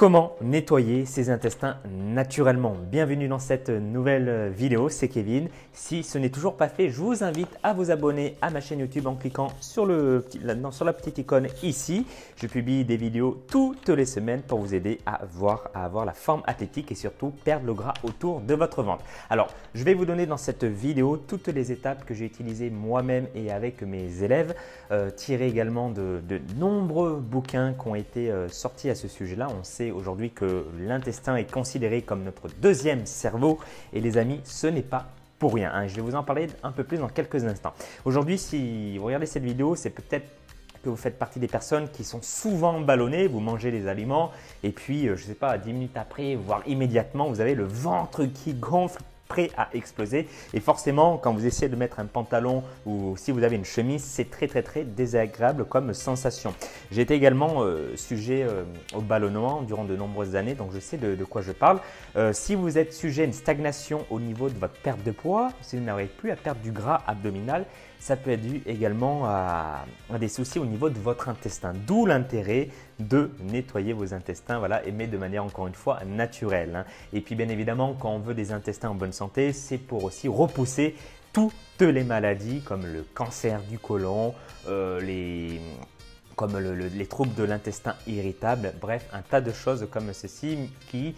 Comment nettoyer ses intestins naturellement? Bienvenue dans cette nouvelle vidéo, c'est Kevin. Si ce n'est toujours pas fait, je vous invite à vous abonner à ma chaîne YouTube en cliquant sur la petite icône ici. Je publie des vidéos toutes les semaines pour vous aider à avoir la forme athlétique et surtout perdre le gras autour de votre ventre. Alors, je vais vous donner dans cette vidéo toutes les étapes que j'ai utilisées moi-même et avec mes élèves, tirées également de nombreux bouquins qui ont été sortis à ce sujet-là. On sait aujourd'hui que l'intestin est considéré comme notre deuxième cerveau et les amis, ce n'est pas pour rien, hein. Je vais vous en parler un peu plus dans quelques instants. Aujourd'hui, si vous regardez cette vidéo, c'est peut-être que vous faites partie des personnes qui sont souvent ballonnées, vous mangez les aliments et puis, je ne sais pas, 10 minutes après, voire immédiatement, vous avez le ventre qui gonfle, prêt à exploser. Et forcément, quand vous essayez de mettre un pantalon ou si vous avez une chemise, c'est très désagréable comme sensation. J'ai été également sujet au ballonnement durant de nombreuses années, donc je sais de quoi je parle. Si vous êtes sujet à une stagnation au niveau de votre perte de poids, si vous n'arrivez plus à perdre du gras abdominal, ça peut être dû également à des soucis au niveau de votre intestin. D'où l'intérêt de nettoyer vos intestins, voilà, mais de manière encore une fois naturelle, hein. Et puis bien évidemment, quand on veut des intestins en bonne santé, c'est pour aussi repousser toutes les maladies comme le cancer du côlon, les troubles de l'intestin irritable, bref, un tas de choses comme ceci qui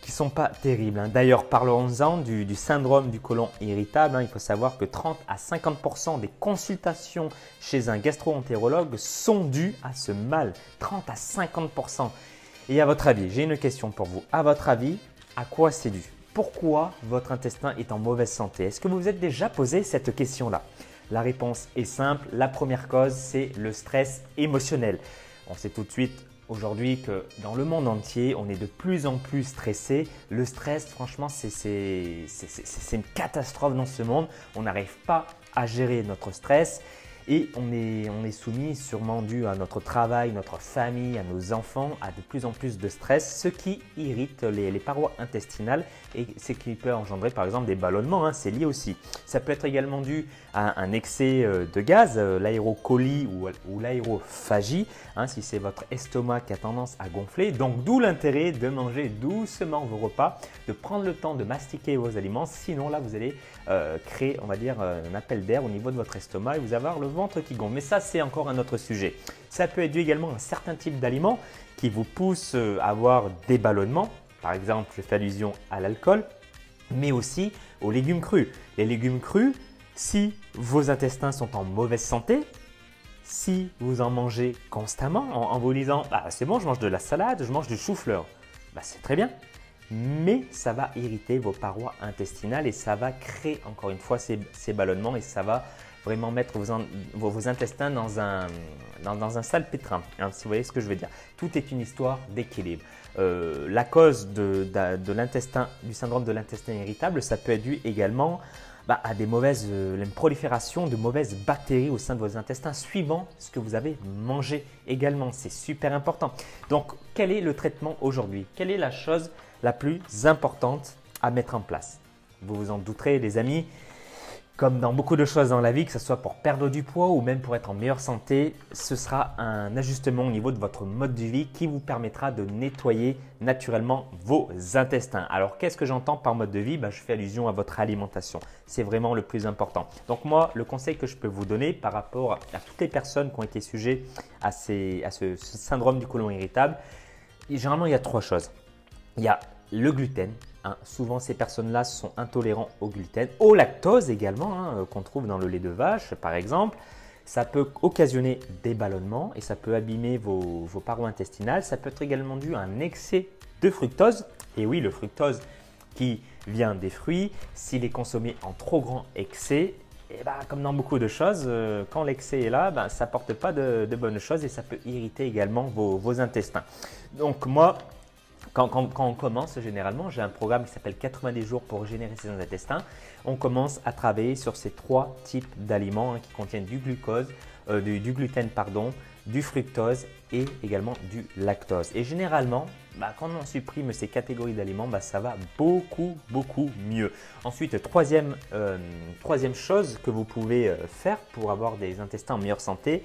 sont pas terribles, hein. D'ailleurs, parlons-en du syndrome du côlon irritable, hein. Il faut savoir que 30 à 50% des consultations chez un gastro-entérologue sont dues à ce mal. 30 à 50%. Et à votre avis, j'ai une question pour vous. À votre avis, à quoi c'est dû? Pourquoi votre intestin est en mauvaise santé? Est-ce que vous vous êtes déjà posé cette question-là? La réponse est simple. La première cause, c'est le stress émotionnel. On sait tout de suite aujourd'hui que dans le monde entier, on est de plus en plus stressé. Le stress, franchement, c'est une catastrophe dans ce monde. On n'arrive pas à gérer notre stress et on est soumis, sûrement dû à notre travail, notre famille, à nos enfants, à de plus en plus de stress, ce qui irrite les parois intestinales et ce qui peut engendrer par exemple des ballonnements, hein, c'est lié aussi. Ça peut être également dû à un excès de gaz, l'aérocolie ou l'aérophagie, hein, si c'est votre estomac qui a tendance à gonfler. Donc d'où l'intérêt de manger doucement vos repas, de prendre le temps de mastiquer vos aliments, sinon là vous allez créer, on va dire, un appel d'air au niveau de votre estomac et vous allez avoir le ventre qui gonfle. Mais ça, c'est encore un autre sujet. Ça peut être dû également à un certain type d'aliments qui vous poussent à avoir des ballonnements. Par exemple, je fais allusion à l'alcool, mais aussi aux légumes crus. Les légumes crus, si vos intestins sont en mauvaise santé, si vous en mangez constamment en vous disant « c'est bon, je mange de la salade, je mange du chou-fleur », c'est très bien. Mais ça va irriter vos parois intestinales et ça va créer encore une fois ces ballonnements et ça va vraiment mettre vos intestins dans un sale pétrin, hein, si vous voyez ce que je veux dire. Tout est une histoire d'équilibre. La cause du syndrome de l'intestin irritable, ça peut être dû également à une prolifération de mauvaises bactéries au sein de vos intestins suivant ce que vous avez mangé également. C'est super important. Donc, quel est le traitement aujourd'hui? Quelle est la chose la plus importante à mettre en place? Vous vous en douterez les amis, comme dans beaucoup de choses dans la vie, que ce soit pour perdre du poids ou même pour être en meilleure santé, ce sera un ajustement au niveau de votre mode de vie qui vous permettra de nettoyer naturellement vos intestins. Alors, qu'est-ce que j'entends par mode de vie? Je fais allusion à votre alimentation. C'est vraiment le plus important. Donc moi, le conseil que je peux vous donner par rapport à toutes les personnes qui ont été sujets à ce syndrome du côlon irritable, généralement, il y a trois choses. Il y a le gluten. Souvent, ces personnes-là sont intolérants au gluten, au lactose également, hein, qu'on trouve dans le lait de vache par exemple. Ça peut occasionner des ballonnements et ça peut abîmer vos parois intestinales. Ça peut être également dû à un excès de fructose. Et oui, le fructose qui vient des fruits, s'il est consommé en trop grand excès, comme dans beaucoup de choses, quand l'excès est là, ça n'apporte pas de bonnes choses et ça peut irriter également vos intestins. Donc moi, quand on commence, généralement, j'ai un programme qui s'appelle 90 jours pour régénérer ses intestins. On commence à travailler sur ces trois types d'aliments, hein, qui contiennent du gluten, du fructose et également du lactose. Et généralement, quand on supprime ces catégories d'aliments, ça va beaucoup mieux. Ensuite, troisième chose que vous pouvez faire pour avoir des intestins en meilleure santé,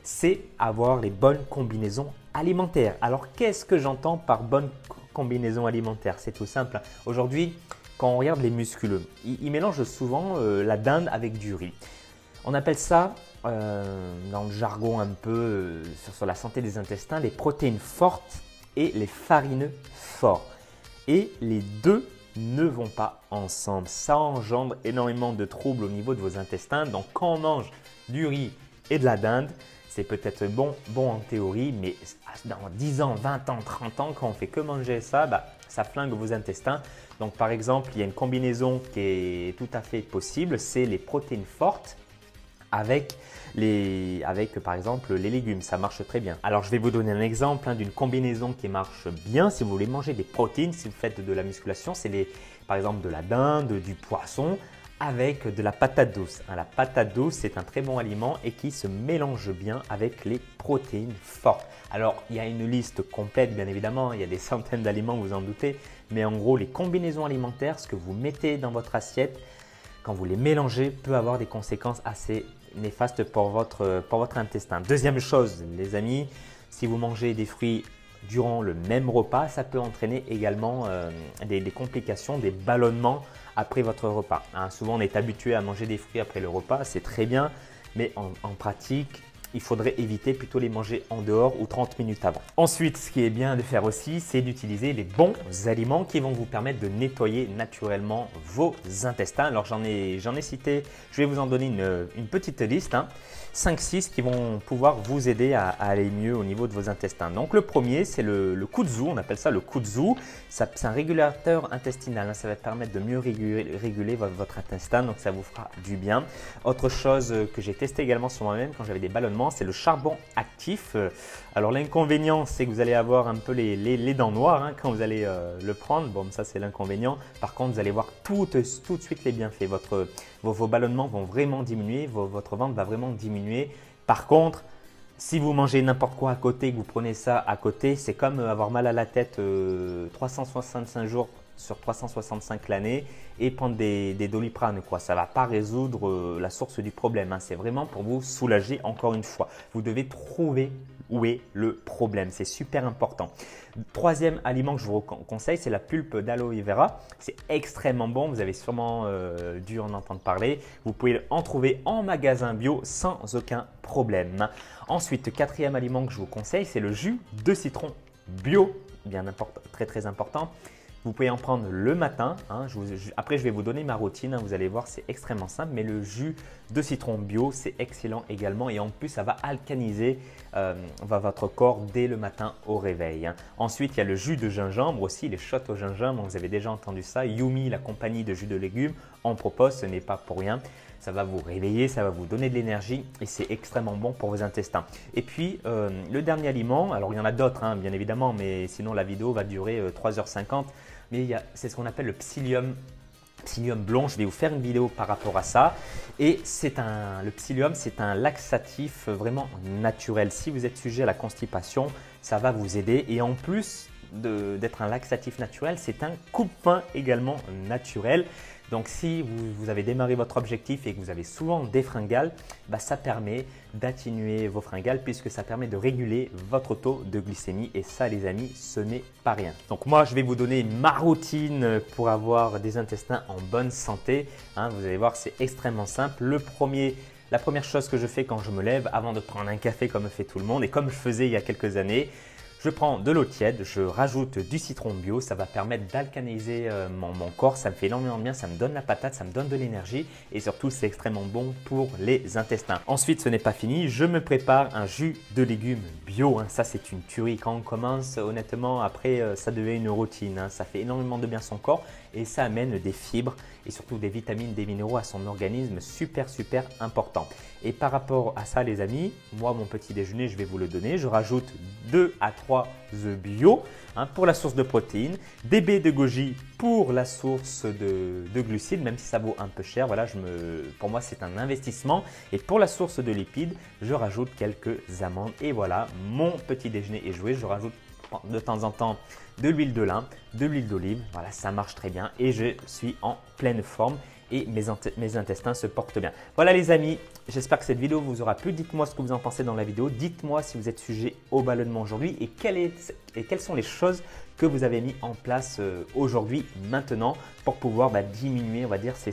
c'est avoir les bonnes combinaisons alimentaires. Alors, qu'est-ce que j'entends par bonne combinaison alimentaire? C'est tout simple. Aujourd'hui, quand on regarde les musculeux, ils mélangent souvent la dinde avec du riz. On appelle ça, dans le jargon un peu sur la santé des intestins, les protéines fortes et les farineux forts. Et les deux ne vont pas ensemble. Ça engendre énormément de troubles au niveau de vos intestins. Donc, quand on mange du riz et de la dinde, c'est peut-être bon en théorie, mais dans 10 ans, 20 ans, 30 ans, quand on fait que manger ça, ça flingue vos intestins. Donc, par exemple, il y a une combinaison qui est tout à fait possible, c'est les protéines fortes avec par exemple les légumes, ça marche très bien. Alors je vais vous donner un exemple d'une combinaison qui marche bien si vous voulez manger des protéines, si vous faites de la musculation, c'est par exemple de la dinde, du poisson avec de la patate douce. La patate douce, c'est un très bon aliment et qui se mélange bien avec les protéines fortes. Alors il y a une liste complète bien évidemment, il y a des centaines d'aliments, vous en doutez, mais en gros les combinaisons alimentaires, ce que vous mettez dans votre assiette, quand vous les mélangez, peut avoir des conséquences assez néfastes pour votre intestin. Deuxième chose, les amis, si vous mangez des fruits durant le même repas, ça peut entraîner également des complications, des ballonnements après votre repas. Souvent, on est habitué à manger des fruits après le repas, c'est très bien, mais en pratique, il faudrait éviter plutôt les manger en dehors ou 30 minutes avant. Ensuite, ce qui est bien de faire aussi, c'est d'utiliser les bons aliments qui vont vous permettre de nettoyer naturellement vos intestins. Alors, j'en ai cité, je vais vous en donner une petite liste, 5-6 qui vont pouvoir vous aider à aller mieux au niveau de vos intestins. Donc, le premier, c'est le kudzu, on appelle ça le kudzu. C'est un régulateur intestinal, ça va permettre de mieux réguler votre intestin, donc ça vous fera du bien. Autre chose que j'ai testé également sur moi-même quand j'avais des ballonnements, c'est le charbon actif. Alors l'inconvénient, c'est que vous allez avoir un peu les dents noires quand vous allez le prendre. Bon, ça c'est l'inconvénient. Par contre, vous allez voir tout de suite les bienfaits. Vos ballonnements vont vraiment diminuer, votre ventre va vraiment diminuer. Par contre, si vous mangez n'importe quoi à côté, que vous prenez ça à côté, c'est comme avoir mal à la tête 365 jours sur 365 l'année et prendre des Doliprane. Ça ne va pas résoudre la source du problème. C'est vraiment pour vous soulager encore une fois. Vous devez trouver où est le problème. C'est super important. Troisième aliment que je vous conseille, c'est la pulpe d'aloe vera. C'est extrêmement bon. Vous avez sûrement dû en entendre parler. Vous pouvez en trouver en magasin bio sans aucun problème. Ensuite, quatrième aliment que je vous conseille, c'est le jus de citron bio. Bien important, très très important. Vous pouvez en prendre le matin. Après, je vais vous donner ma routine. Vous allez voir, c'est extrêmement simple. Mais le jus de citron bio, c'est excellent également. Et en plus, ça va alcaliniser votre corps dès le matin au réveil. Ensuite, il y a le jus de gingembre aussi, les shots au gingembre. Vous avez déjà entendu ça. Yumi, la compagnie de jus de légumes, en propose. Ce n'est pas pour rien. Ça va vous réveiller, ça va vous donner de l'énergie et c'est extrêmement bon pour vos intestins. Et puis, le dernier aliment, alors il y en a d'autres bien évidemment, mais sinon la vidéo va durer 3h50. Mais c'est ce qu'on appelle le psyllium blond. Je vais vous faire une vidéo par rapport à ça. Et le psyllium, c'est un laxatif vraiment naturel. Si vous êtes sujet à la constipation, ça va vous aider. Et en plus d'être un laxatif naturel, c'est un coupe-faim également naturel. Donc, si vous avez démarré votre objectif et que vous avez souvent des fringales, ça permet d'atténuer vos fringales puisque ça permet de réguler votre taux de glycémie. Et ça, les amis, ce n'est pas rien. Donc, moi, je vais vous donner ma routine pour avoir des intestins en bonne santé. Vous allez voir, c'est extrêmement simple. La première chose que je fais quand je me lève, avant de prendre un café comme fait tout le monde et comme je faisais il y a quelques années, je prends de l'eau tiède, je rajoute du citron bio, ça va permettre d'alcaliniser mon corps, ça me fait énormément bien, ça me donne la patate, ça me donne de l'énergie et surtout c'est extrêmement bon pour les intestins. Ensuite, ce n'est pas fini, je me prépare un jus de légumes bio, ça c'est une tuerie. Quand on commence, honnêtement, après ça devient une routine, ça fait énormément de bien à son corps et ça amène des fibres et surtout des vitamines, des minéraux à son organisme, super important. Et par rapport à ça les amis, moi mon petit déjeuner je vais vous le donner, je rajoute 2 à 3 œufs bio pour la source de protéines, des baies de goji pour la source de glucides, même si ça vaut un peu cher, voilà, pour moi c'est un investissement. Et pour la source de lipides, je rajoute quelques amandes et voilà, mon petit déjeuner est joué. Je rajoute de temps en temps de l'huile de lin, de l'huile d'olive, voilà, ça marche très bien et je suis en pleine forme. et mes intestins se portent bien. Voilà les amis, j'espère que cette vidéo vous aura plu. Dites-moi ce que vous en pensez dans la vidéo. Dites-moi si vous êtes sujet au ballonnement aujourd'hui et quelles sont les choses que vous avez mis en place aujourd'hui, maintenant, pour pouvoir diminuer, on va dire, ces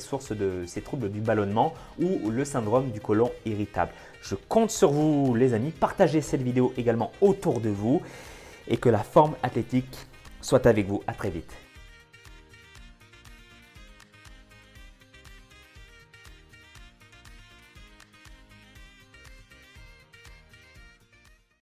troubles du ballonnement ou le syndrome du côlon irritable. Je compte sur vous les amis, partagez cette vidéo également autour de vous et que la forme athlétique soit avec vous. À très vite.